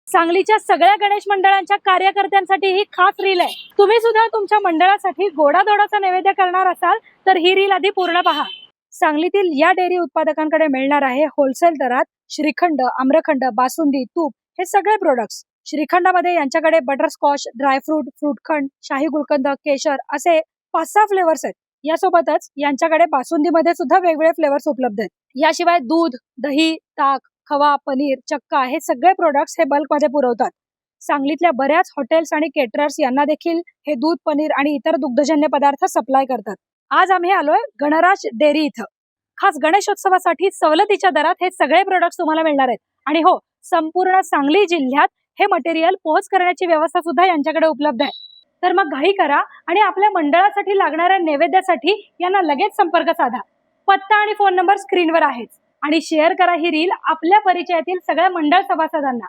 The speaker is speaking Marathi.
सांगलीच्या सगळ्या गणेश मंडळांच्या कार्यकर्त्यांसाठी ही खास रील आहे। तुम्ही सुद्धा तुमच्या मंडळासाठी गोडाधोडाचा नैवेद्य करणार असाल तर ही रील आधी पूर्ण पहा। सांगलीतील या डेअरी उत्पादकांकडे मिळणार आहे होलसेल दरात श्रीखंड, आम्रखंड, बासुंदी, तूप हे सगळे प्रोडक्ट्स। श्रीखंडामध्ये यांच्याकडे बटरस्कॉच, ड्रायफ्रूट, फ्रूटखंड, शाही गुलकंद, केशर असे 5-6 फ्लेवर्स आहेत। यासोबतच यांच्याकडे बासुंदीमध्ये सुद्धा वेगवेगळे फ्लेवर्स उपलब्ध आहेत। याशिवाय दूध, दही, ताक, खवा, पनीर, चक्का हे सगळे प्रोडक्ट्स हे बल्क मध्ये पुरवतात। सांगलीतल्या बऱ्याच हॉटेल्स आणि केटरर्स यांना देखील हे दूध, पनीर आणि इतर दुग्धजन्य पदार्थ सप्लाय करतात। आज आम्ही आलोय गणराज डेअरी इथं। खास गणेशोत्सवासाठी सवलतीच्या दरात हे सगळे प्रोडक्ट्स तुम्हाला मिळणार आहेत। आणि हो, संपूर्ण सांगली जिल्ह्यात हे मटेरियल पोहोच करण्याची व्यवस्था सुद्धा यांच्याकडे उपलब्ध आहे। तर मग घाई करा आणि आपल्या मंडळासाठी लागणाऱ्या नैवेद्यासाठी यांना लगेच संपर्क साधा। पत्ता आणि फोन नंबर स्क्रीनवर आहेच। आणि शेअर करा ही रील आपल्या परिचयातील सगळ्या मंडळ सभासदांना।